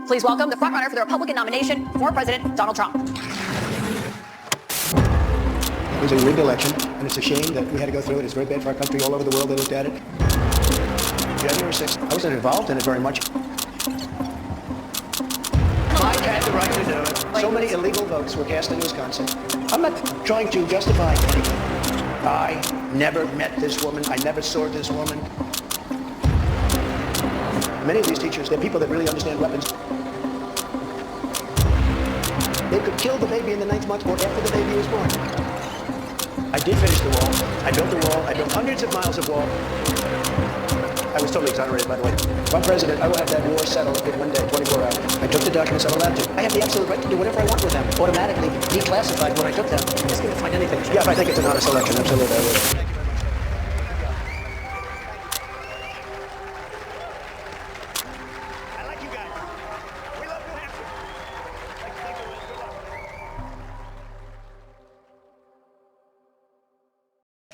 Please welcome the frontrunner for the Republican nomination for President Donald Trump. It was a rigged election, and it's a shame that we had to go through it. It's very bad for our country. All over the world, they looked at it. January 6th, I wasn't involved in it very much. Mike had the right to do it. So many illegal votes were cast in Wisconsin. I'm not trying to justify anything. I never met this woman. I never saw this woman. Many of these teachers, they're people that really understand weapons. They could kill the baby in the 9th month or after the baby was born. I did finish the wall. I built the wall. I built hundreds of miles of wall. I was totally exonerated, by the way. If I'm president, I will have that war settled in one day, 24 hours. I took the documents I'm allowed to. I have the absolute right to do whatever I want with them. Automatically declassified when I took them. I'm just going to find anything. Yeah, if I think it's an honest election, absolutely I will.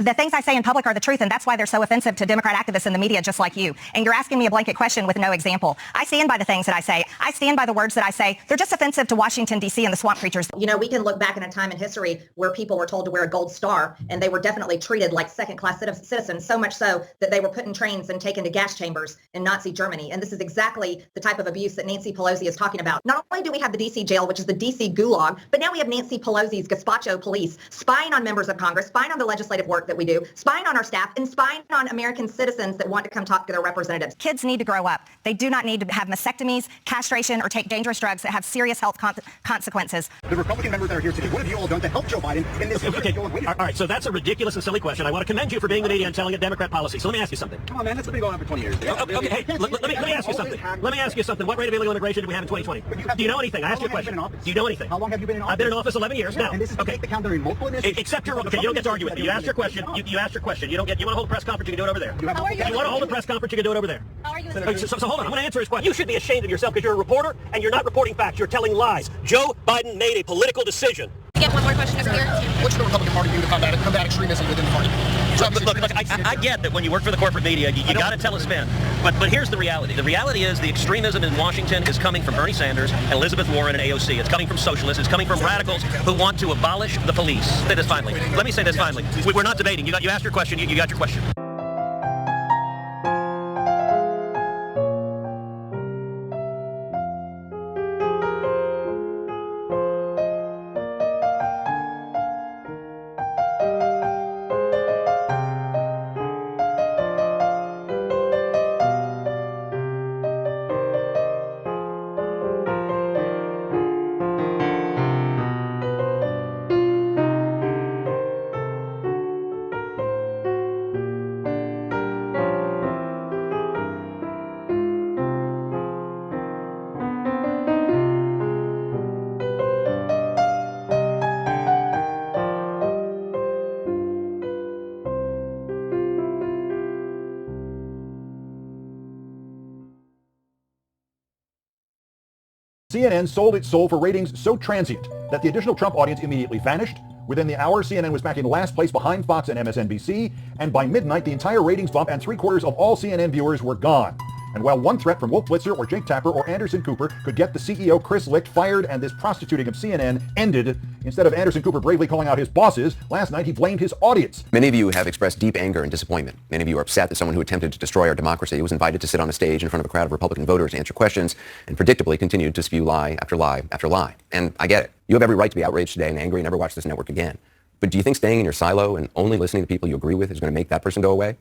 The things I say in public are the truth, and that's why they're so offensive to Democrat activists in the media just like you. And you're asking me a blanket question with no example. I stand by the things that I say. I stand by the words that I say. They're just offensive to Washington, D.C. and the swamp creatures. You know, we can look back in a time in history where people were told to wear a gold star, and they were definitely treated like second-class citizens, so much so that they were put in trains and taken to gas chambers in Nazi Germany. And this is exactly the type of abuse that Nancy Pelosi is talking about. Not only do we have the D.C. jail, which is the D.C. gulag, but now we have Nancy Pelosi's gazpacho police spying on members of Congress, spying on the legislative work that we do, spying on our staff, and spying on American citizens that want to come talk to their representatives. Kids need to grow up. They do not need to have mastectomies, castration, or take dangerous drugs that have serious health consequences. The Republican members that are here today, what have you all done to help Joe Biden in this? Okay. All right, so that's a ridiculous and silly question. I want to commend you for being the media and telling a Democrat policy. So let me ask you something. Come on, man, that's been going on for 20 years. Okay, hey, let me ask you something. Let me ask you something. What rate of illegal immigration do we have in 2020? Do you know anything? I asked you a question. Do you know anything? How long have you been in office? I've been in office 11 years now. And this is okay. The count during multiple administrations. Except you're okay. You don't get to argue with me. You asked your question. You asked your question. You don't get. You want to hold a press conference? You can do it over there. You want to hold a press conference? You can do it over there. How are you? So hold on. I'm going to answer his question. You should be ashamed of yourself because you're a reporter and you're not reporting facts. You're telling lies. Joe Biden made a political decision. Get one more question over here. What's the Republican Party doing to combat extremism within the party? Look, I get that when you work for the corporate media, you got to tell a spin. But here's the reality. The reality is the extremism in Washington is coming from Bernie Sanders, Elizabeth Warren, and AOC. It's coming from socialists. It's coming from radicals who want to abolish the police. Say this finally. Let me say this finally. We're not debating. You asked your question. You got your question. CNN sold its soul for ratings so transient that the additional Trump audience immediately vanished. Within the hour, CNN was back in last place behind Fox and MSNBC, and by midnight, the entire ratings bump and 3/4 of all CNN viewers were gone. And while one threat from Wolf Blitzer or Jake Tapper or Anderson Cooper could get the CEO Chris Licht fired and this prostituting of CNN ended, instead of Anderson Cooper bravely calling out his bosses, last night he blamed his audience. Many of you have expressed deep anger and disappointment. Many of you are upset that someone who attempted to destroy our democracy was invited to sit on a stage in front of a crowd of Republican voters to answer questions and predictably continued to spew lie after lie after lie. And I get it. You have every right to be outraged today and angry and never watch this network again. But do you think staying in your silo and only listening to people you agree with is going to make that person go away?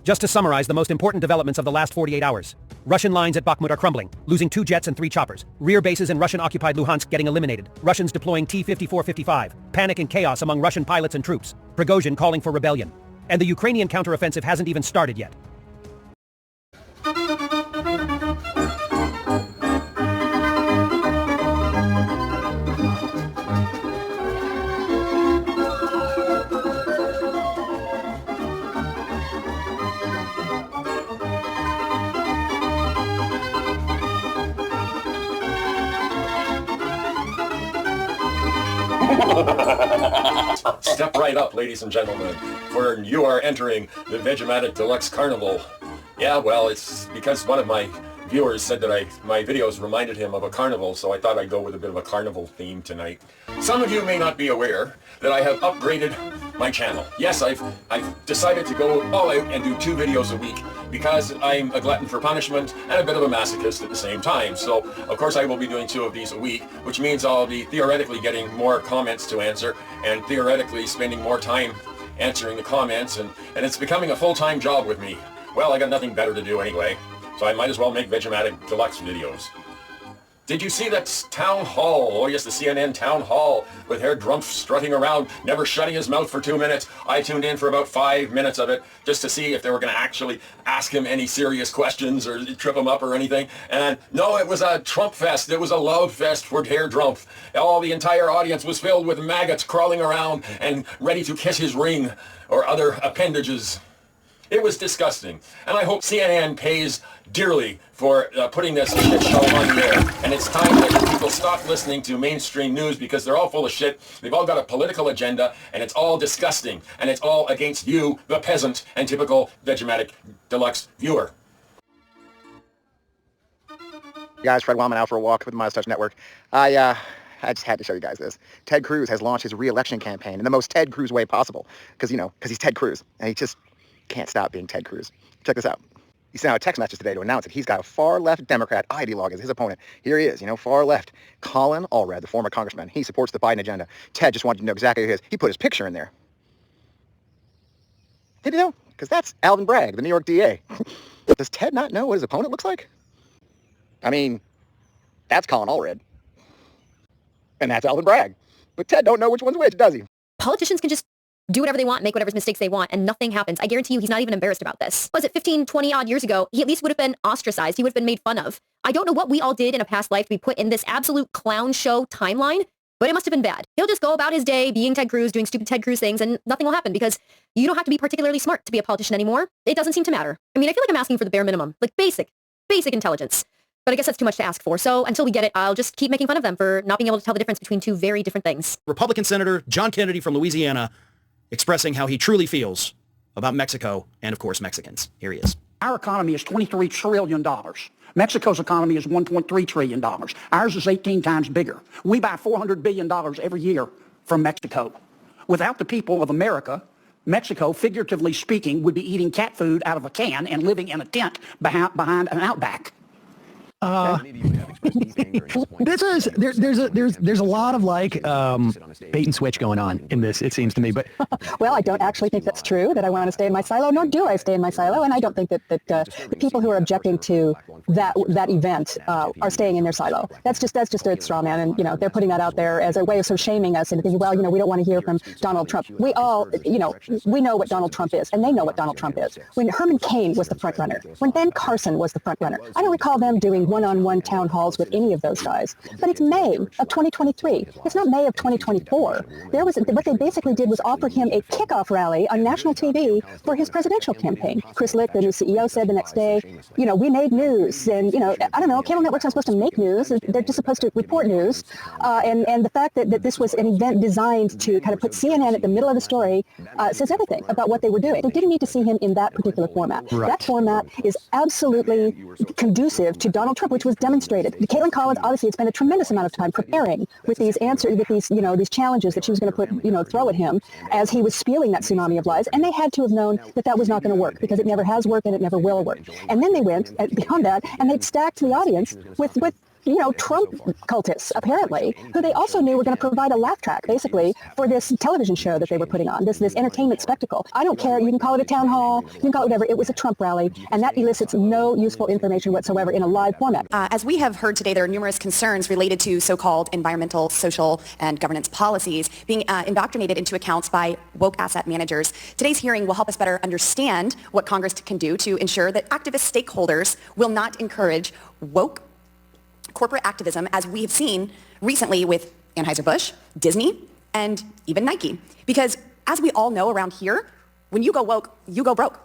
Just to summarize the most important developments of the last 48 hours. Russian lines at Bakhmut are crumbling, losing 2 jets and 3 choppers. Rear bases in Russian-occupied Luhansk getting eliminated. Russians deploying T-54-55. Panic and chaos among Russian pilots and troops. Prigozhin calling for rebellion. And the Ukrainian counteroffensive hasn't even started yet. Step right up, ladies and gentlemen, for you are entering the Vegematic Deluxe Carnival. Yeah, well, it's because one of my viewers said that my videos reminded him of a carnival, so I thought I'd go with a bit of a carnival theme tonight. Some of you may not be aware that I have upgraded my channel. Yes, I've decided to go all out and do 2 videos a week because I'm a glutton for punishment and a bit of a masochist at the same time. So, of course, I will be doing 2 of these a week, which means I'll be theoretically getting more comments to answer and theoretically spending more time answering the comments, and it's becoming a full-time job with me. Well, I got nothing better to do anyway, so I might as well make Vegematic Deluxe videos. Did you see that town hall? Oh yes, the CNN town hall with Herr Drumpf strutting around, never shutting his mouth for 2 minutes. I tuned in for about 5 minutes of it just to see if they were going to actually ask him any serious questions or trip him up or anything. And no, it was a Trump fest. It was a love fest for Herr Drumpf. The entire audience was filled with maggots crawling around and ready to kiss his ring or other appendages. It was disgusting, and I hope CNN pays dearly for putting this shit show on the air. And it's time that people stop listening to mainstream news because they're all full of shit. They've all got a political agenda, and it's all disgusting, and it's all against you, the peasant, and typical Vegematic Deluxe viewer. Guys, Fred Wellman out for a walk with the Meidas Touch Network. I just had to show you guys this. Ted Cruz has launched his re-election campaign in the most Ted Cruz way possible, because he's Ted Cruz, and he just can't stop being Ted Cruz. Check this out. He sent out a text message today to announce that he's got a far-left Democrat ideologue as his opponent. Here he is, far left. Colin Allred, the former congressman. He supports the Biden agenda. Ted just wanted to know exactly who he is. He put his picture in there. Did he know? Because that's Alvin Bragg, the New York DA. Does Ted not know what his opponent looks like? I mean, that's Colin Allred. And that's Alvin Bragg. But Ted don't know which one's which, does he? Politicians can just do whatever they want, make whatever mistakes they want, and nothing happens. I guarantee you he's not even embarrassed about this. Was it 15, 20 odd years ago? He at least would have been ostracized. He would have been made fun of. I don't know what we all did in a past life to be put in this absolute clown show timeline, but it must have been bad. He'll just go about his day being Ted Cruz, doing stupid Ted Cruz things, and nothing will happen because you don't have to be particularly smart to be a politician anymore. It doesn't seem to matter. I mean, I feel like I'm asking for the bare minimum, like basic intelligence. But I guess that's too much to ask for. So until we get it, I'll just keep making fun of them for not being able to tell the difference between 2 very different things. Republican Senator John Kennedy from Louisiana expressing how he truly feels about Mexico and, of course, Mexicans. Here he is. Our economy is $23 trillion. Mexico's economy is $1.3 trillion. Ours is 18 times bigger. We buy $400 billion every year from Mexico. Without the people of America, Mexico, figuratively speaking, would be eating cat food out of a can and living in a tent behind an outback. There's a lot of bait and switch going on in this, it seems to me. But well, I don't actually think that's true, that I want to stay in my silo, nor do I stay in my silo, and I don't think that the people who are objecting to that event are staying in their silo. That's just a straw man, and they're putting that out there as a way of sort of shaming us and thinking, well, we don't want to hear from Donald Trump. We all, we know what Donald Trump is, and they know what Donald Trump is. When Herman Cain was the front runner, when Ben Carson was the front runner, I don't recall them doing one-on-one town halls with any of those guys. But it's May of 2023. It's not May of 2024. What they basically did was offer him a kickoff rally on national TV for his presidential campaign. Chris Lick, the new CEO, said the next day, we made news. And, I don't know, cable networks aren't supposed to make news. They're just supposed to report news. And the fact that this was an event designed to kind of put CNN at the middle of the story says everything about what they were doing. They didn't need to see him in that particular format. Right. That format is absolutely conducive to Donald Trump, which was demonstrated. Caitlin Collins obviously had spent a tremendous amount of time preparing with these answers, with these challenges that she was going to throw at him as he was spewing that tsunami of lies, and they had to have known that was not going to work because it never has worked and it never will work. And then they went beyond that, and they'd stacked the audience with Trump cultists, apparently, who they also knew were going to provide a laugh track, basically, for this television show that they were putting on, this entertainment spectacle. I don't care. You can call it a town hall. You can call it whatever. It was a Trump rally, and that elicits no useful information whatsoever in a live format. As we have heard today, there are numerous concerns related to so-called environmental, social, and governance policies being indoctrinated into accounts by woke asset managers. Today's hearing will help us better understand what Congress can do to ensure that activist stakeholders will not encourage woke corporate activism, as we have seen recently with Anheuser-Busch, Disney, and even Nike. Because as we all know around here, when you go woke, you go broke.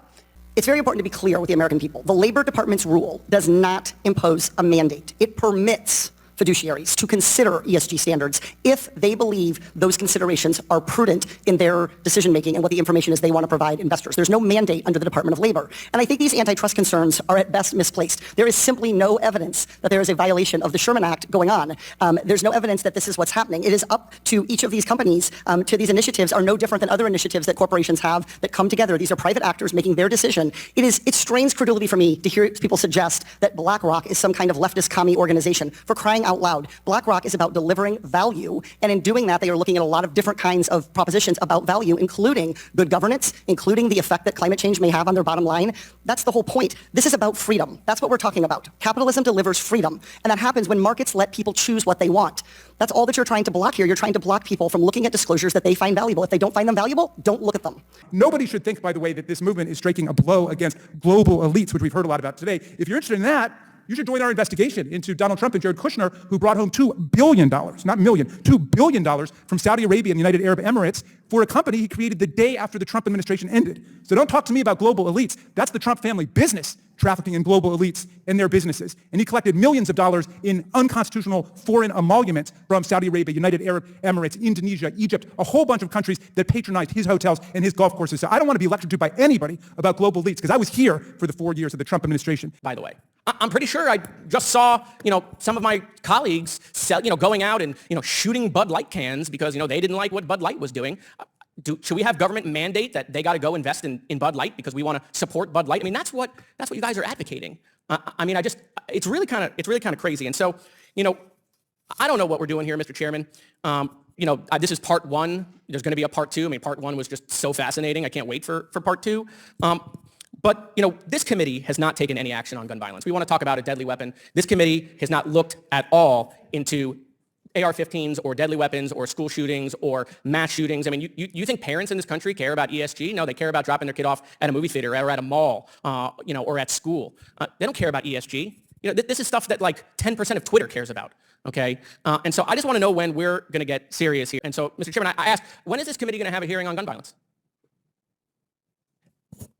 It's very important to be clear with the American people. The Labor Department's rule does not impose a mandate. It permits fiduciaries to consider ESG standards if they believe those considerations are prudent in their decision-making and what the information is they want to provide investors. There's no mandate under the Department of Labor. And I think these antitrust concerns are at best misplaced. There is simply no evidence that there is a violation of the Sherman Act going on. There's no evidence that this is what's happening. It is up to each of these companies, to these initiatives are no different than other initiatives that corporations have that come together. These are private actors making their decision. It strains credulity for me to hear people suggest that BlackRock is some kind of leftist commie organization. For crying out loud, BlackRock is about delivering value, and in doing that, they are looking at a lot of different kinds of propositions about value, including good governance, including the effect that climate change may have on their bottom line. That's the whole point. This is about freedom. That's what we're talking about. Capitalism delivers freedom, and that happens when markets let people choose what they want. That's all that you're trying to block here. You're trying to block people from looking at disclosures that they find valuable. If they don't find them valuable, don't look at them. Nobody should think, by the way, that this movement is striking a blow against global elites, which we've heard a lot about today. If you're interested in that, you should join our investigation into Donald Trump and Jared Kushner, who brought home $2 billion, not million, $2 billion from Saudi Arabia and the United Arab Emirates for a company he created the day after the Trump administration ended. So don't talk to me about global elites. That's the Trump family business, trafficking in global elites and their businesses. And he collected millions of dollars in unconstitutional foreign emoluments from Saudi Arabia, United Arab Emirates, Indonesia, Egypt, a whole bunch of countries that patronized his hotels and his golf courses. So I don't want to be lectured to by anybody about global elites because I was here for the 4 years of the Trump administration. By the way, I'm pretty sure I just saw, some of my colleagues going out and, shooting Bud Light cans because, they didn't like what Bud Light was doing. Should we have government mandate that they got to go invest in Bud Light because we want to support Bud Light? I mean, that's what you guys are advocating. It's really kind of crazy. And so, I don't know what we're doing here, Mr. Chairman. This is part one. There's going to be a part two. I mean, part one was just so fascinating. I can't wait for part two. But, this committee has not taken any action on gun violence. We want to talk about a deadly weapon. This committee has not looked at all into AR-15s or deadly weapons or school shootings or mass shootings. I mean, you think parents in this country care about ESG? No, they care about dropping their kid off at a movie theater or at a mall, or at school. They don't care about ESG. This is stuff that like 10% of Twitter cares about. Okay, and so I just want to know when we're going to get serious here. And so, Mr. Chairman, I ask, when is this committee going to have a hearing on gun violence?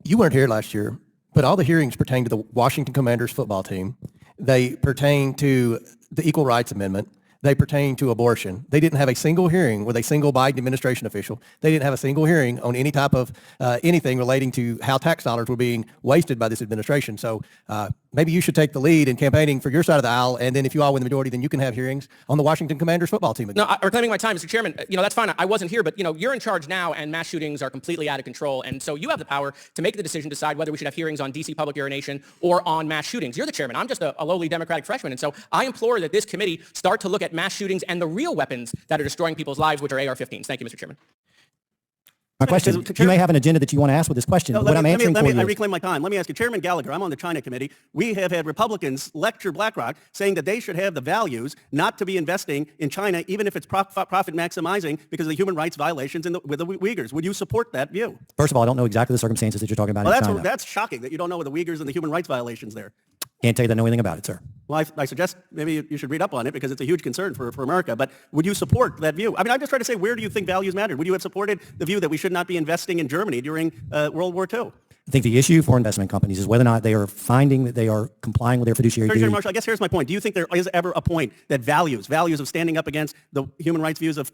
You weren't here last year, but all the hearings pertain to the Washington Commanders football team. They pertain to the Equal Rights Amendment. They pertain to abortion. They didn't have a single hearing with a single Biden administration official. They didn't have a single hearing on any type of anything relating to how tax dollars were being wasted by this administration. So maybe you should take the lead in campaigning for your side of the aisle, and then if you all win the majority, then you can have hearings on the Washington Commanders football team again. No, I'm reclaiming my time, Mr. Chairman. That's fine. I wasn't here, but you're in charge now, and mass shootings are completely out of control, and so you have the power to make the decision, decide whether we should have hearings on D.C. public urination or on mass shootings. You're the chairman. I'm just a lowly Democratic freshman, and so I implore that this committee start to look at mass shootings and the real weapons that are destroying people's lives, which are AR-15s. Thank you, Mr. Chairman. My question, you may have an agenda that you want to ask with this question. No, what I'm answering for you. I reclaim my time. Let me ask you, Chairman Gallagher, I'm on the China Committee. We have had Republicans lecture BlackRock saying that they should have the values not to be investing in China, even if it's profit maximizing because of the human rights violations with the Uyghurs. Would you support that view? First of all, I don't know exactly the circumstances that you're talking about in China. That's shocking that you don't know the Uyghurs and the human rights violations there. Can't tell you that I know anything about it, sir. Well, I suggest maybe you should read up on it because it's a huge concern for America. But would you support that view? I mean, I'm just trying to say, where do you think values matter? Would you have supported the view that we should not be investing in Germany during World War II? I think the issue for investment companies is whether or not they are finding that they are complying with their fiduciary duty. Marshall, I guess here's my point. Do you think there is ever a point that values of standing up against the human rights views of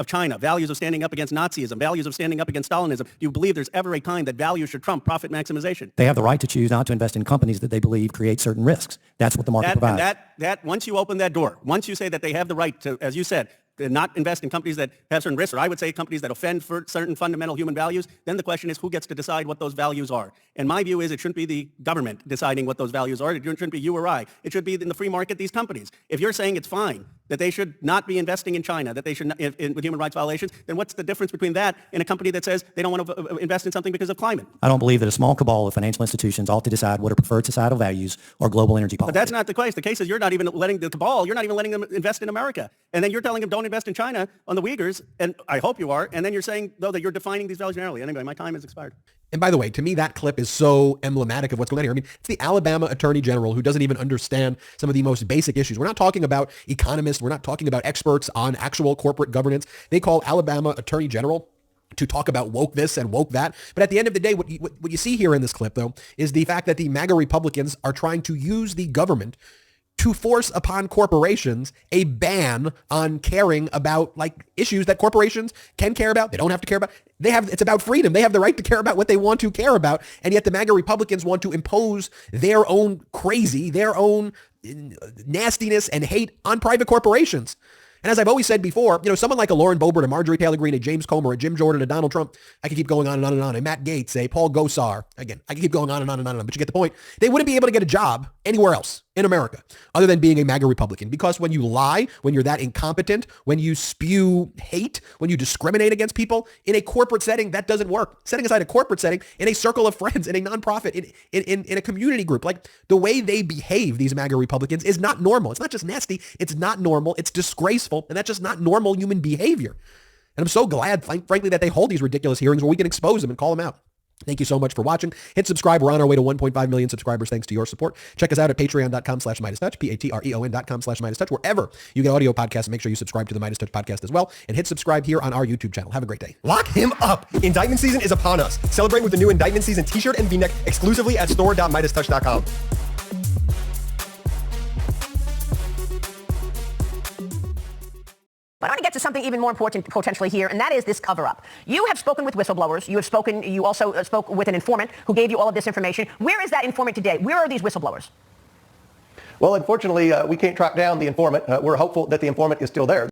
China, values of standing up against Nazism, values of standing up against Stalinism, do you believe there's ever a time that values should trump profit maximization? They have the right to choose not to invest in companies that they believe create certain risks. That's what the market provides. That once you open that door, once you say that they have the right to, as you said, not invest in companies that have certain risks, or I would say companies that offend for certain fundamental human values, then the question is who gets to decide what those values are. And my view is it shouldn't be the government deciding what those values are. It shouldn't be you or I. It should be in the free market, these companies. If you're saying it's fine that they should not be investing in China, that they should not, with human rights violations, then what's the difference between that and a company that says they don't want to invest in something because of climate? I don't believe that a small cabal of financial institutions ought to decide what are preferred societal values or global energy policy. But that's not the case. The case is you're not even letting the cabal, you're not even letting them invest in America. And then you're telling them don't invest in China on the Uyghurs, and I hope you are, and then you're saying, though, that you're defining these values narrowly. Anyway, my time has expired. And by the way, to me, that clip is so emblematic of what's going on here. I mean, it's the Alabama Attorney General who doesn't even understand some of the most basic issues. We're not talking about economists. We're not talking about experts on actual corporate governance. They call Alabama Attorney General to talk about woke this and woke that. But at the end of the day, what you see here in this clip, though, is the fact that the MAGA Republicans are trying to use the government to force upon corporations a ban on caring about like issues that corporations can care about. They don't have to care about. It's about freedom. They have the right to care about what they want to care about. And yet the MAGA Republicans want to impose their own crazy, their own nastiness and hate on private corporations. And as I've always said before, someone like a Lauren Boebert, a Marjorie Taylor Greene, a James Comer, a Jim Jordan, a Donald Trump, I could keep going on and on and on, a Matt Gaetz, a Paul Gosar, again, I could keep going on and on and on and on, but you get the point. They wouldn't be able to get a job anywhere else in America other than being a MAGA Republican, because when you lie, when you're that incompetent, when you spew hate, when you discriminate against people in a corporate setting, that doesn't work. Setting aside a corporate setting, in a circle of friends, in a nonprofit, in a community group, like the way they behave, these MAGA Republicans, is not normal. It's not just nasty. It's not normal. It's disgraceful. And that's just not normal human behavior. And I'm so glad, frankly, that they hold these ridiculous hearings where we can expose them and call them out. Thank you so much for watching. Hit subscribe. We're on our way to 1.5 million subscribers thanks to your support. Check us out at patreon.com/MeidasTouch, patreon.com/MeidasTouch, wherever you get audio podcasts. Make sure you subscribe to the Meidas Touch podcast as well. And hit subscribe here on our YouTube channel. Have a great day. Lock him up. Indictment season is upon us. Celebrate with the new Indictment season t-shirt and v-neck exclusively at store.MeidasTouch.com. But I want to get to something even more important potentially here, and that is this cover-up. You have spoken with whistleblowers. You also spoke with an informant who gave you all of this information. Where is that informant today? Where are these whistleblowers? Well, unfortunately, we can't track down the informant. We're hopeful that the informant is still there.